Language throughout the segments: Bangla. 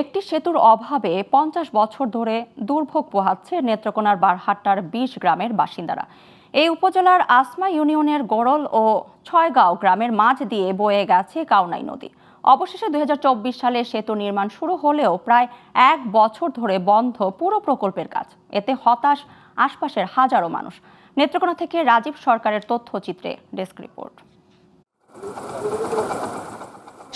একটি সেতুর অভাবে ৫০ বছর ধরে দুর্ভোগ পোহাচ্ছে নেত্রকোনার বারহাট্টার ২০ গ্রামের বাসিন্দারা। এই উপজেলার আসমা ইউনিয়নের গোড়ল ও ছয়গাঁও গ্রামের মাঝ দিয়ে বয়ে গেছে কাউনাই নদী। অবশেষে ২০২৪ সালে সেতু নির্মাণ শুরু হলেও প্রায় ১ বছর ধরে বন্ধ পুরো প্রকল্পের কাজ। এতে হতাশ আশপাশের হাজারো মানুষ। নেত্রকোনা থেকে রাজীব সরকারের তথ্যচিত্রে ডেস্ক রিপোর্ট।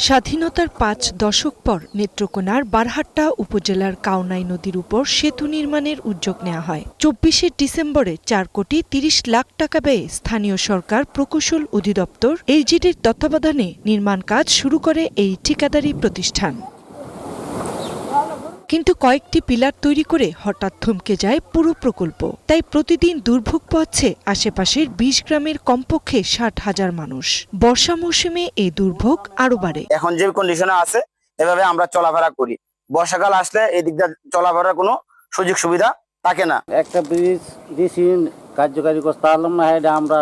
স্বাধীনতার ৫ দশক পর নেত্রকোনার বারহাট্টা উপজেলার কাউনাই নদীর উপর সেতু নির্মাণের উদ্যোগ নেওয়া হয়। ২৪শে ডিসেম্বরে ৪ কোটি ৩০ লাখ টাকা ব্যয়ে স্থানীয় সরকার প্রকৌশল অধিদপ্তর এইচজিডির তত্ত্বাবধানে নির্মাণ কাজ শুরু করে এই ঠিকাদারি প্রতিষ্ঠান। কিন্তু কয়েকটি পিলার তৈরি করে হঠাৎ থমকে যায় পুরো প্রকল্প। তাই প্রতিদিন দুর্ভোগ পাচ্ছে আশেপাশের ২০ গ্রামের কমপক্ষে ৬০,০০০ মানুষ। বর্ষা মৌসুমে এই দুর্ভোগ আরো বাড়ে। এখন যে কন্ডিশনে আছে এভাবে আমরা চলাফেরা করি, বর্ষাকাল আসলে এই দিক দিয়ে চলাফেরার কোনো সুযোগ সুবিধা থাকে না। একটা ব্রিজ দিছি কার্যকারী করতে পারলাম না, এটা আমরা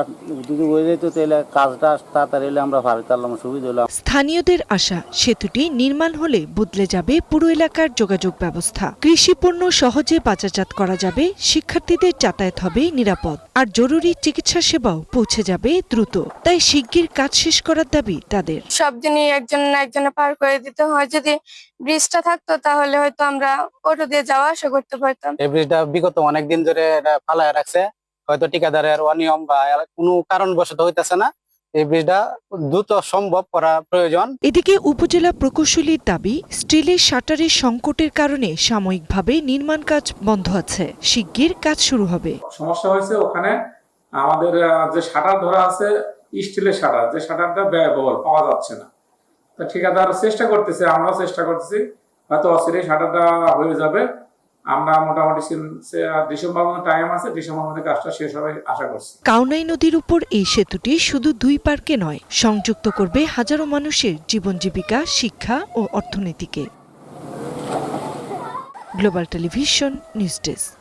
যদি হয়ে যেত তাহলে কাজটা তাড়াতাড়ি হলে আমরা ভারতে পারলাম, সুবিধা হলো। স্থানীয়দের আশা সেতুটি নির্মাণ হলে বদলে যাবে পুরো এলাকার যোগাযোগ ব্যবস্থা। কৃষি পণ্য সহজে বাজারজাত করা যাবে, শিক্ষার্থীদের যাতায়াত হবে নিরাপদ, আর জরুরি চিকিৎসা সেবাও পৌঁছে যাবে দ্রুত। তাই শিগগির কাজ শেষ করার দাবি তাদের। সব দিনই একজন না একজনে পার করে দিতে হয়। যদি ব্রিজটা থাকতো তাহলে হয়তো আমরা অটো দিয়ে যাওয়া আসা করতে পারতাম। এই ব্রিজটা বিগত অনেকদিন ধরে ফালায় রাখছে, হয়তো ঠিকাদারের অনিয়ম বা কোনো কারণবশত হইতেছে না। এই ব্রিজটা দ্রুত সম্ভব করা প্রয়োজন। এদিকে উপজেলা প্রকৌশলীর দাবি, স্টিলের শাটারের সংকটের কারণে সাময়িকভাবে নির্মাণ কাজ বন্ধ আছে, শিগগির কাজ শুরু হবে। সমস্যা হয়েছে ওখানে আমাদের যে শাটার ধরা আছে স্টিলের শাটার, যে শাটারটা ব্যয়বহুল, পাওয়া যাচ্ছে না। তা ঠিকাদার চেষ্টা করতেছে, আমরাও চেষ্টা করতেছি, হয়তো অচিরেই শাটারটা হয়ে যাবে। আমরা মোটামুটি ডিসেম্বর মধ্যে টাইম আছে, ডিসেম্বর মধ্যে কাজটা শেষ হবে আশা করছি। কাউনাই নদীর উপর এই সেতুটি শুধু দুই পার্কে নয়, সংযুক্ত করবে হাজারো মানুষের জীবন জীবিকা, শিক্ষা ও অর্থনীতিকে। Global television news desk.